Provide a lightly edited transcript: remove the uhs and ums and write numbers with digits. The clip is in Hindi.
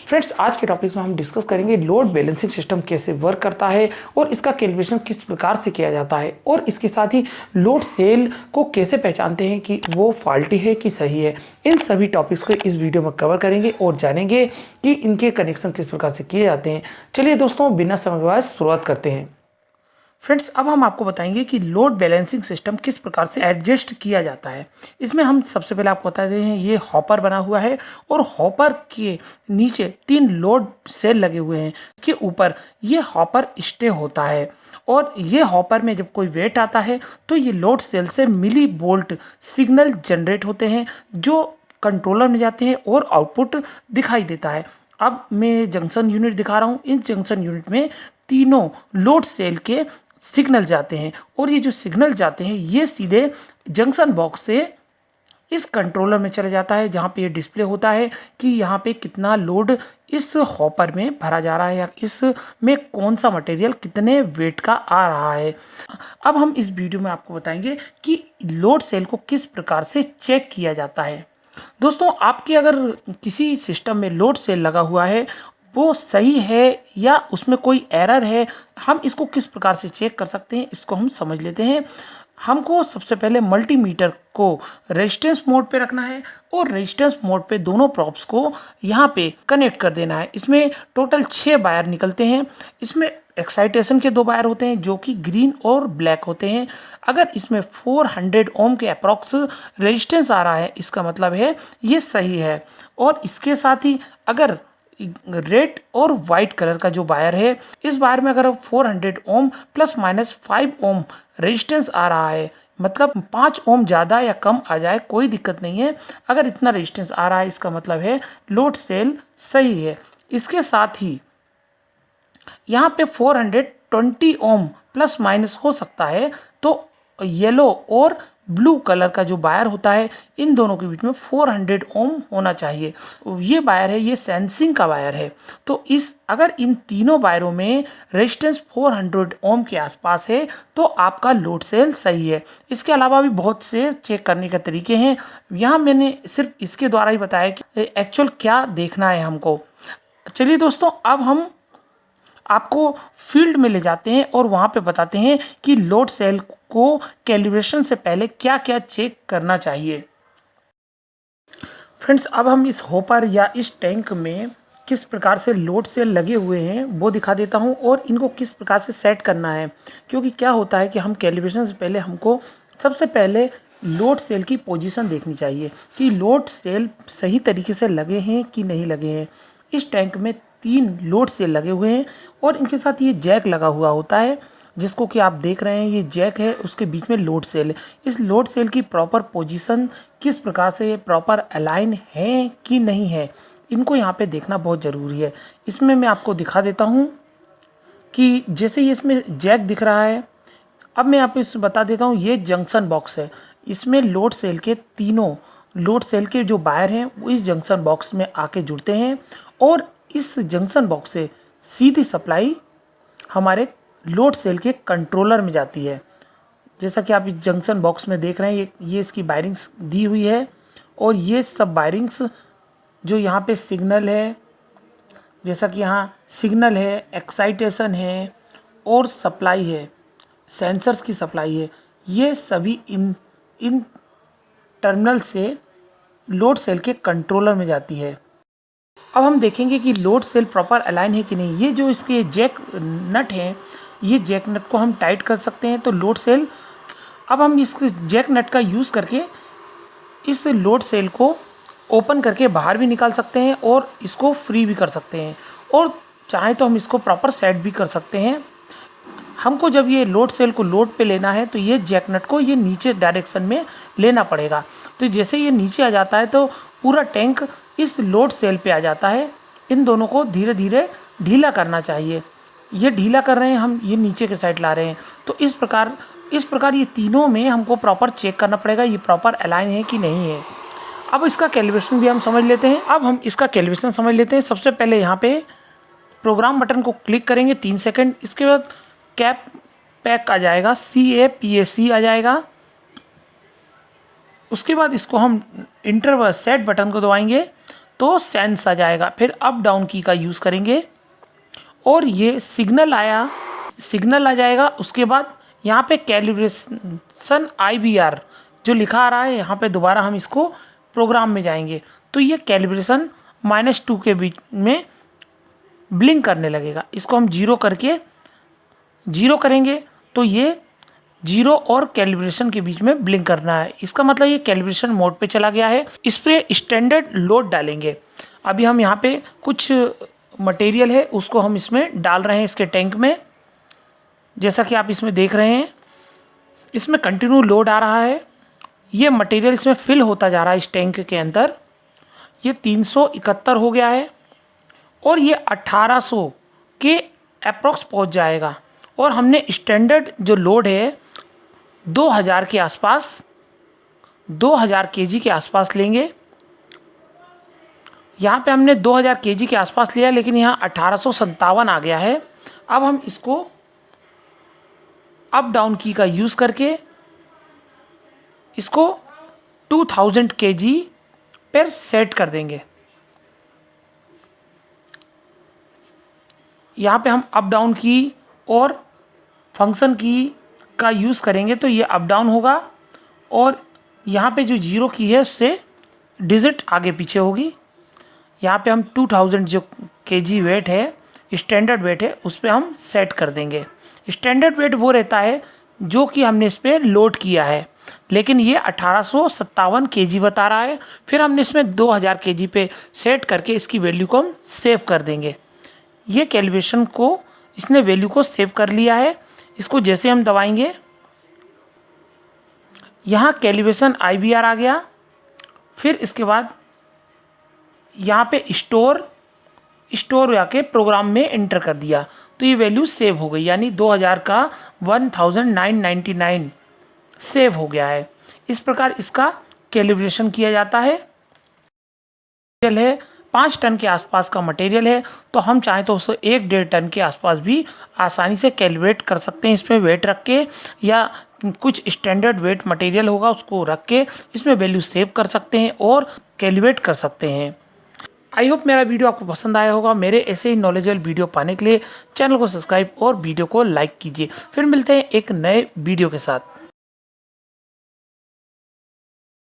फ्रेंड्स, आज के टॉपिक्स में हम डिस्कस करेंगे लोड बैलेंसिंग सिस्टम कैसे वर्क करता है और इसका कैलिब्रेशन किस प्रकार से किया जाता है और इसके साथ ही लोड सेल को कैसे पहचानते हैं कि वो फॉल्टी है कि सही है। इन सभी टॉपिक्स को इस वीडियो में कवर करेंगे और जानेंगे कि इनके कनेक्शन किस प्रकार से किए जाते हैं। चलिए दोस्तों, बिना समय गवाए शुरुआत करते हैं। फ्रेंड्स, अब हम आपको बताएंगे कि लोड बैलेंसिंग सिस्टम किस प्रकार से एडजस्ट किया जाता है। इसमें हम सबसे पहले आपको बता दें, ये हॉपर बना हुआ है और हॉपर के नीचे 3 लोड सेल लगे हुए हैं। के ऊपर ये हॉपर स्टे होता है और ये हॉपर में जब कोई वेट आता है तो ये लोड सेल से मिली वोल्ट सिग्नल जनरेट होते हैं जो कंट्रोलर में जाते हैं और आउटपुट दिखाई देता है। अब मैं जंक्शन यूनिट दिखा रहा हूँ। इस जंक्शन यूनिट में तीनों लोड सेल के सिग्नल जाते हैं और ये जो सिग्नल जाते हैं ये सीधे जंक्शन बॉक्स से इस कंट्रोलर में चले जाता है, जहाँ पे ये डिस्प्ले होता है कि यहाँ पे कितना लोड इस हॉपर में भरा जा रहा है या इसमें कौन सा मटेरियल कितने वेट का आ रहा है। अब हम इस वीडियो में आपको बताएंगे कि लोड सेल को किस प्रकार से चेक किया जाता है। दोस्तों, आपके अगर किसी सिस्टम में लोड सेल लगा हुआ है वो सही है या उसमें कोई एरर है, हम इसको किस प्रकार से चेक कर सकते हैं इसको हम समझ लेते हैं। हमको सबसे पहले मल्टीमीटर को रेजिस्टेंस मोड पे रखना है और रेजिस्टेंस मोड पे दोनों प्रॉप्स को यहाँ पे कनेक्ट कर देना है। इसमें टोटल 6 वायर निकलते हैं। इसमें एक्साइटेशन के 2 वायर होते हैं जो कि ग्रीन और ब्लैक होते हैं। अगर इसमें 400 ओम के अप्रॉक्स रेजिस्टेंस आ रहा है इसका मतलब है ये सही है। और इसके साथ ही अगर रेड और वाइट कलर का जो वायर है, इस वायर में अगर 400 ohm plus minus 5 ohm resistance आ रहा है, मतलब 5 ओम ज़्यादा या कम आ जाए कोई दिक्कत नहीं है। अगर इतना रेजिस्टेंस आ रहा है इसका मतलब है लोड सेल सही है। इसके साथ ही यहाँ पे 420 ओम प्लस माइनस हो सकता है, तो येलो और ब्लू कलर का जो वायर होता है इन दोनों के बीच में 400 ओम होना चाहिए। ये वायर है, ये सेंसिंग का वायर है। तो अगर इन तीनों वायरों में रेजिस्टेंस 400 ओम के आसपास है तो आपका लोड सेल सही है। इसके अलावा भी बहुत से चेक करने के तरीके हैं। यहाँ मैंने सिर्फ इसके द्वारा ही बताया कि एक्चुअल क्या देखना है हमको। चलिए दोस्तों, अब हम आपको फील्ड में ले जाते हैं और वहाँ पे बताते हैं कि लोड सेल को कैलिब्रेशन से पहले क्या क्या चेक करना चाहिए। फ्रेंड्स, अब हम इस हॉपर या इस टैंक में किस प्रकार से लोड सेल लगे हुए हैं वो दिखा देता हूँ और इनको किस प्रकार से सेट करना है। क्योंकि क्या होता है कि हम कैलिब्रेशन से पहले हमको सबसे पहले लोड सेल की पोजीशन देखनी चाहिए कि लोड सेल सही तरीके से लगे हैं कि नहीं लगे हैं। इस टैंक में 3 लोड सेल लगे हुए हैं और इनके साथ ये जैक लगा हुआ होता है जिसको कि आप देख रहे हैं। ये जैक है, उसके बीच में लोड सेल है। इस लोड सेल की प्रॉपर पोजीशन किस प्रकार से प्रॉपर अलाइन है कि नहीं है, इनको यहाँ पे देखना बहुत ज़रूरी है। इसमें मैं आपको दिखा देता हूँ कि जैसे ये इसमें जैक दिख रहा है। अब मैं आपको इस बता देता हूँ, ये जंक्शन बॉक्स है। इसमें लोड सेल के तीनों लोड सेल के जो वायर हैं वो इस जंक्शन बॉक्स में आके जुड़ते हैं और इस जंक्शन बॉक्स से सीधी सप्लाई हमारे लोड सेल के कंट्रोलर में जाती है। जैसा कि आप इस जंक्शन बॉक्स में देख रहे हैं, ये इसकी वायरिंग्स दी हुई है और ये सब वायरिंग्स जो यहाँ पे सिग्नल है, जैसा कि यहाँ सिग्नल है, एक्साइटेशन है और सप्लाई है, सेंसर्स की सप्लाई है, ये सभी इन टर्मिनल से लोड सेल के कंट्रोलर में जाती है। अब हम देखेंगे कि लोड सेल प्रॉपर अलाइन है कि नहीं। ये जो इसके जैक नट हैं, ये जैक नट को हम टाइट कर सकते हैं तो लोड सेल। अब हम इस जैक नट का यूज़ करके इस लोड सेल को ओपन करके बाहर भी निकाल सकते हैं और इसको फ्री भी कर सकते हैं और चाहे तो हम इसको प्रॉपर सेट भी कर सकते हैं। हमको जब ये लोड सेल को लोड पे लेना है तो ये जैक नट को ये नीचे डायरेक्शन में लेना पड़ेगा। तो जैसे ये नीचे आ जाता है तो पूरा टैंक इस लोड सेल पे आ जाता है। इन दोनों को धीरे धीरे ढीला करना चाहिए। ये ढीला कर रहे हैं हम, ये नीचे के साइड ला रहे हैं। तो इस प्रकार ये तीनों में हमको प्रॉपर चेक करना पड़ेगा ये प्रॉपर अलाइन है कि नहीं है। अब इसका कैलिब्रेशन भी हम समझ लेते हैं। अब हम इसका कैलिब्रेशन समझ लेते हैं। सबसे पहले यहाँ पे प्रोग्राम बटन को क्लिक करेंगे 3 सेकंड। इसके बाद कैप पैक आ जाएगा, CAPAC आ जाएगा। उसके बाद इसको हम इंटरवल सेट बटन को दबाएंगे तो सेंस आ जाएगा। फिर अप डाउन की का यूज़ करेंगे और ये सिग्नल आया, सिग्नल आ जाएगा। उसके बाद यहाँ पे कैलिब्रेशन IBR जो लिखा आ रहा है, यहाँ पे दोबारा हम इसको प्रोग्राम में जाएंगे तो ये कैलिब्रेशन -2 के बीच में ब्लिंक करने लगेगा। इसको हम 0 करके 0 करेंगे तो ये 0 और कैलिब्रेशन के बीच में ब्लिंक करना है। इसका मतलब ये कैलिब्रेशन मोड पे चला गया है। इस पर स्टैंडर्ड लोड डालेंगे। अभी हम यहाँ पे कुछ मटेरियल है उसको हम इसमें डाल रहे हैं इसके टैंक में। जैसा कि आप इसमें देख रहे हैं, इसमें कंटिन्यू लोड आ रहा है। ये मटेरियल इसमें फिल होता जा रहा है इस टैंक के अंदर। ये 371 हो गया है और ये 1800 के अप्रोक्स पहुंच जाएगा। और हमने स्टैंडर्ड जो लोड है 2000 के आसपास, 2000 kg के आसपास लेंगे। यहाँ पे हमने 2000 kg के आसपास लिया, लेकिन यहाँ 1857 आ गया है। अब हम इसको अप डाउन की का यूज़ करके इसको 2000 kg पर सेट कर देंगे। यहाँ पे हम अप डाउन की और फंक्शन की का यूज़ करेंगे तो ये अप डाउन होगा और यहाँ पे जो 0 की है उससे डिजिट आगे पीछे होगी। यहाँ पे हम 2000 जो kg वेट है, स्टैंडर्ड वेट है, उस पर हम सेट कर देंगे। स्टैंडर्ड वेट वो रहता है जो कि हमने इस पर लोड किया है, लेकिन ये 1857 kg बता रहा है। फिर हमने इसमें 2000 kg पे सेट करके इसकी वैल्यू को हम सेव कर देंगे। ये कैलिब्रेशन को इसने वैल्यू को सेव कर लिया है। इसको जैसे हम दबाएंगे, यहाँ कैलिब्रेशन IBR आ गया। फिर इसके बाद यहाँ पे स्टोर जाके प्रोग्राम में एंटर कर दिया तो ये वैल्यू सेव हो गई, यानी 2000 का 1999 सेव हो गया है। इस प्रकार इसका कैलिब्रेशन किया जाता है। है 5 टन के आसपास का मटेरियल है तो हम चाहें तो उसे 1-1.5 टन के आसपास भी आसानी से कैलिब्रेट कर सकते हैं। इसमें वेट रख के या कुछ स्टैंडर्ड वेट मटेरियल होगा उसको रख के इसमें वैल्यू सेव कर सकते हैं और कैलिब्रेट कर सकते हैं। आई होप मेरा वीडियो आपको पसंद आया होगा। मेरे ऐसे ही नॉलेजेबल वीडियो पाने के लिए चैनल को सब्सक्राइब और वीडियो को लाइक कीजिए। फिर मिलते हैं एक नए वीडियो के साथ।